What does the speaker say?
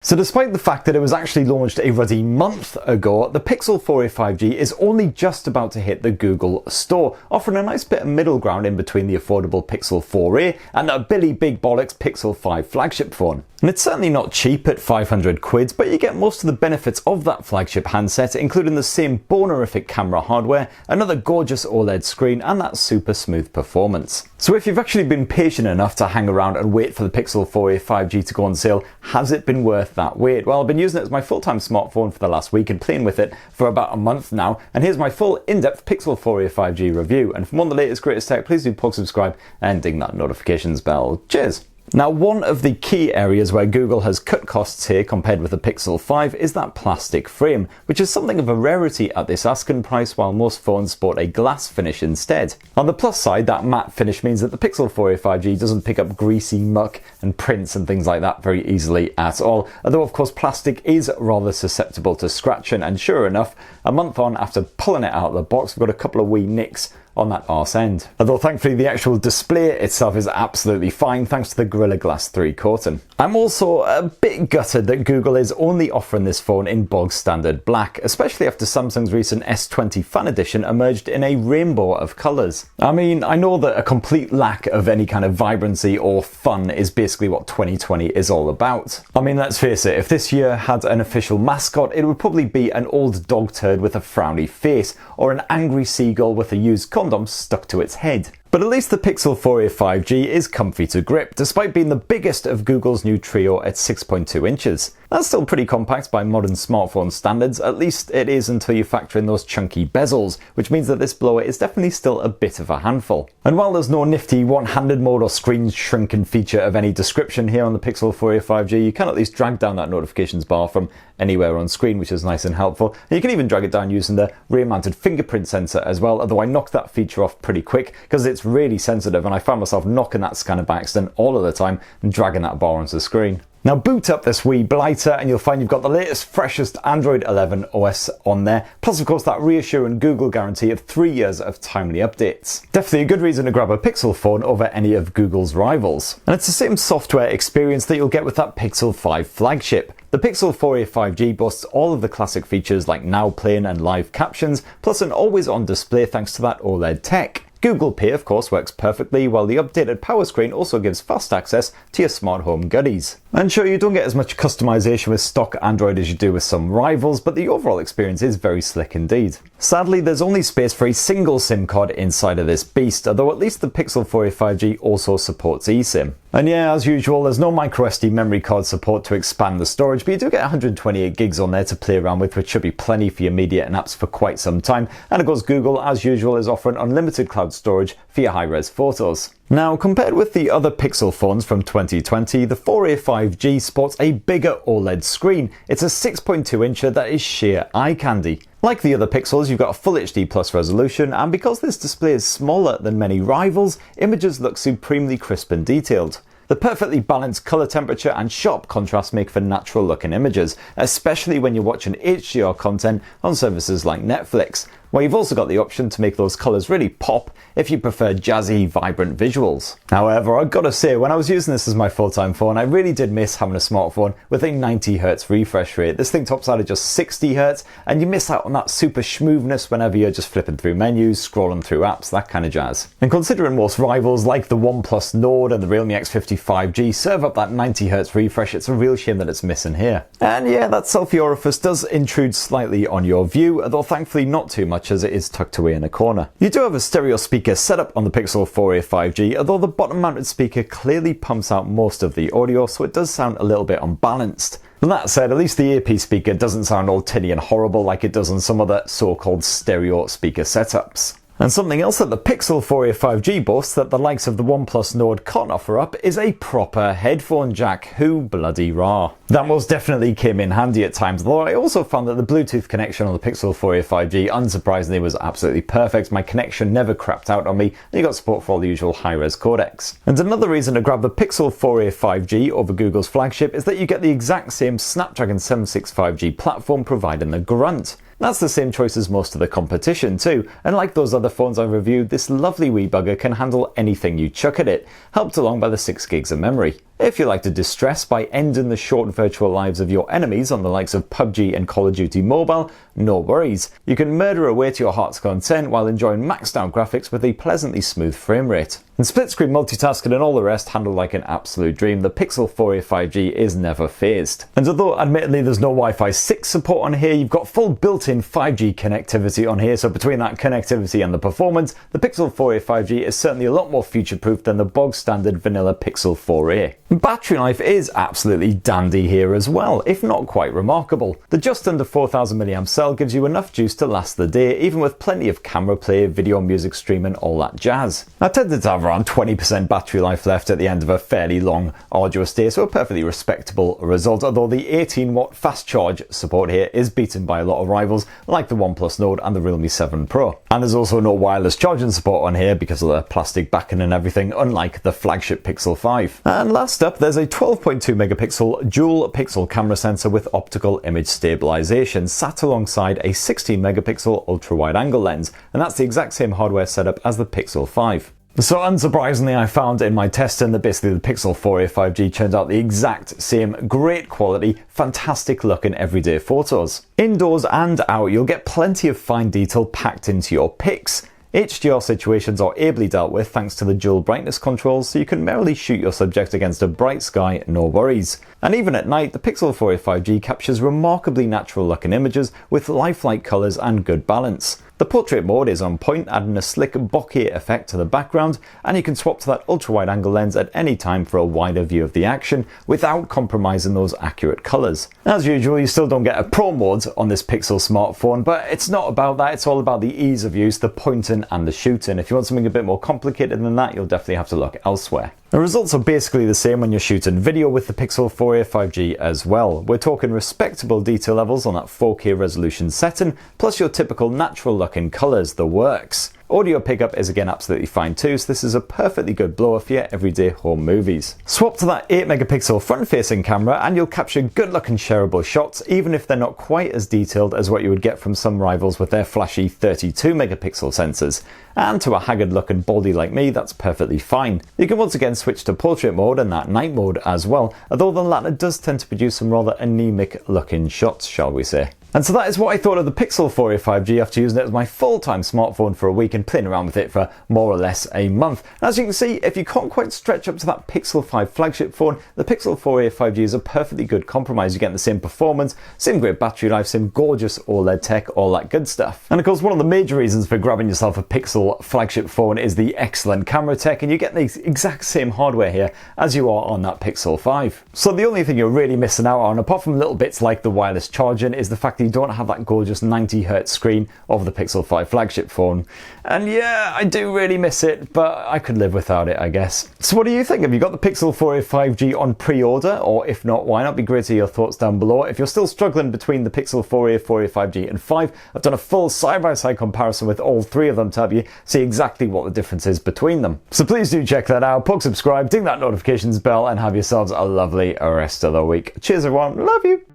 So despite the fact that it was actually launched a ruddy month ago, the Pixel 4a 5G is only just about to hit the Google Store, offering a nice bit of middle ground in between the affordable Pixel 4a and a Billy Big Bollocks Pixel 5 flagship phone. And it's certainly not cheap at 500 quid, but you get most of the benefits of that flagship handset, including the same bonerific camera hardware, another gorgeous OLED screen, and that super smooth performance. So if you've actually been patient enough to hang around and wait for the Pixel 4a 5G to go on sale, has it been worth that wait? Well, I've been using it as my full-time smartphone for the last week and playing with it for about a month now, and here's my full in-depth Pixel 4a 5G review. And for more on the latest greatest tech, please do subscribe and ding that notifications bell. Cheers! Now, one of the key areas where Google has cut costs here compared with the Pixel 5 is that plastic frame, which is something of a rarity at this asking price, while most phones sport a glass finish instead. On the plus side, that matte finish means that the Pixel 4a 5G doesn't pick up greasy muck and prints and things like that very easily at all, although of course plastic is rather susceptible to scratching, and sure enough, a month on after pulling it out of the box, we've got a couple of wee nicks on that arse end. Although thankfully the actual display itself is absolutely fine thanks to the Gorilla Glass 3 coating. I'm also a bit gutted that Google is only offering this phone in bog standard black, especially after Samsung's recent S20 Fan Edition emerged in a rainbow of colours. I mean, I know that a complete lack of any kind of vibrancy or fun is basically what 2020 is all about. I mean, let's face it, if this year had an official mascot, it would probably be an old dog turd with a frowny face, or an angry seagull with a used condom stuck to its head. But at least the Pixel 4a 5G is comfy to grip, despite being the biggest of Google's new trio at 6.2 inches. That's still pretty compact by modern smartphone standards, at least it is until you factor in those chunky bezels, which means that this blower is definitely still a bit of a handful. And while there's no nifty one-handed mode or screen shrinking feature of any description here on the Pixel 4a 5G, you can at least drag down that notifications bar from anywhere on screen, which is nice and helpful. And you can even drag it down using the rear-mounted fingerprint sensor as well, although I knocked that feature off pretty quick because it's really sensitive and I found myself knocking that scanner by accident all of the time and dragging that bar onto the screen. Now boot up this wee blighter and you'll find you've got the latest, freshest Android 11 OS on there, plus of course that reassuring Google guarantee of 3 years of timely updates. Definitely a good reason to grab a Pixel phone over any of Google's rivals. And it's the same software experience that you'll get with that Pixel 5 flagship. The Pixel 4a 5G boasts all of the classic features like now playing and live captions, plus an always-on display thanks to that OLED tech. Google Pay of course works perfectly, while the updated power screen also gives fast access to your smart home goodies. And sure, you don't get as much customization with stock Android as you do with some rivals, but the overall experience is very slick indeed. Sadly, there's only space for a single SIM card inside of this beast, although at least the Pixel 4a 5G also supports eSIM. And yeah, as usual, there's no microSD memory card support to expand the storage, but you do get 128 gigs on there to play around with, which should be plenty for your media and apps for quite some time. And of course, Google, as usual, is offering unlimited cloud storage for your high-res photos. Now, compared with the other Pixel phones from 2020, the 4a 5G sports a bigger OLED screen. It's a 6.2 incher that is sheer eye candy. Like the other Pixels, you've got a Full HD Plus resolution, and because this display is smaller than many rivals, images look supremely crisp and detailed. The perfectly balanced colour temperature and sharp contrast make for natural looking images, especially when you're watching HDR content on services like Netflix, where you've also got the option to make those colours really pop if you prefer jazzy, vibrant visuals. However, I've got to say, when I was using this as my full-time phone, I really did miss having a smartphone with a 90Hz refresh rate. This thing tops out at just 60Hz, and you miss out on that super smoothness whenever you're just flipping through menus, scrolling through apps, that kind of jazz. And considering most rivals like the OnePlus Nord and the Realme X50 5G serve up that 90Hz refresh, it's a real shame that it's missing here. And yeah, that selfie orifice does intrude slightly on your view, although thankfully not too much as it is tucked away in a corner. You do have a stereo speaker setup on the Pixel 4a 5G, although the bottom mounted speaker clearly pumps out most of the audio, so it does sound a little bit unbalanced. And that said, at least the AP speaker doesn't sound all tinny and horrible like it does on some other so-called stereo speaker setups. And something else that the Pixel 4a 5G boasts that the likes of the OnePlus Nord can't offer up is a proper headphone jack. Who bloody rah. That most definitely came in handy at times, though I also found that the Bluetooth connection on the Pixel 4a 5G unsurprisingly was absolutely perfect. My connection never crapped out on me, and you got support for all the usual high-res codecs. And another reason to grab the Pixel 4a 5G over Google's flagship is that you get the exact same Snapdragon 765G platform providing the grunt. That's the same choice as most of the competition too, and like those other phones I reviewed, this lovely wee bugger can handle anything you chuck at it, helped along by the 6 gigs of memory. If you like to distress by ending the short virtual lives of your enemies on the likes of PubG and Call of Duty Mobile, no worries. You can murder away to your heart's content while enjoying maxed out graphics with a pleasantly smooth frame rate. And split screen multitasking and all the rest handled like an absolute dream, the Pixel 4a 5G is never phased. And although admittedly there's no Wi-Fi 6 support on here, you've got full built-in 5G connectivity on here, so between that connectivity and the performance, the Pixel 4a 5G is certainly a lot more future-proof than the bog standard vanilla Pixel 4a. Battery life is absolutely dandy here as well, if not quite remarkable. The just under 4000 mAh cell gives you enough juice to last the day, even with plenty of camera play, video, music streaming, all that jazz. I tended to have around 20% battery life left at the end of a fairly long, arduous day, so a perfectly respectable result, although the 18-watt fast charge support here is beaten by a lot of rivals like the OnePlus Nord and the Realme 7 Pro. And there's also no wireless charging support on here because of the plastic backing and everything, unlike the flagship Pixel 5. And last up, there's a 12.2 megapixel dual pixel camera sensor with optical image stabilization sat alongside a 16 megapixel ultra wide angle lens, and that's the exact same hardware setup as the Pixel 5. So unsurprisingly, I found in my testing that basically the Pixel 4a 5G turns out the exact same great quality, fantastic looking everyday photos. Indoors and out, you'll get plenty of fine detail packed into your pics. HDR situations are ably dealt with thanks to the dual brightness controls, so you can merrily shoot your subject against a bright sky, no worries. And even at night, the Pixel 4a 5G captures remarkably natural looking images with lifelike colours and good balance. The portrait mode is on point, adding a slick bokeh effect to the background, and you can swap to that ultra-wide angle lens at any time for a wider view of the action without compromising those accurate colours. As usual, you still don't get a pro mode on this Pixel smartphone, but it's not about that, it's all about the ease of use, the pointing and the shooting. If you want something a bit more complicated than that, you'll definitely have to look elsewhere. The results are basically the same when you're shooting video with the Pixel 4a 5G as well. We're talking respectable detail levels on that 4K resolution setting, plus your typical natural looking colours, the works. Audio pickup is again absolutely fine too, so this is a perfectly good blower for your everyday home movies. Swap to that 8 megapixel front facing camera and you'll capture good looking shareable shots, even if they're not quite as detailed as what you would get from some rivals with their flashy 32 megapixel sensors. And to a haggard looking baldy like me, that's perfectly fine. You can once again switch to portrait mode and that night mode as well, although the latter does tend to produce some rather anemic looking shots, shall we say. And so that is what I thought of the Pixel 4a 5G after using it as my full-time smartphone for a week and playing around with it for more or less a month. And as you can see, if you can't quite stretch up to that Pixel 5 flagship phone, the Pixel 4a 5G is a perfectly good compromise. You get the same performance, same great battery life, same gorgeous OLED tech, all that good stuff. And of course, one of the major reasons for grabbing yourself a Pixel flagship phone is the excellent camera tech, and you get the exact same hardware here as you are on that Pixel 5. So the only thing you're really missing out on, apart from little bits like the wireless charging, is the fact that you don't have that gorgeous 90Hz screen of the Pixel 5 flagship phone. And yeah, I do really miss it, but I could live without it, I guess. So what do you think? Have you got the Pixel 4a 5G on pre-order? Or if not, why not? Be great to hear your thoughts down below. If you're still struggling between the Pixel 4a, 4a 5G and 5, I've done a full side-by-side comparison with all three of them to help you see exactly what the difference is between them. So please do check that out, subscribe, ding that notifications bell, and have yourselves a lovely rest of the week. Cheers everyone, love you!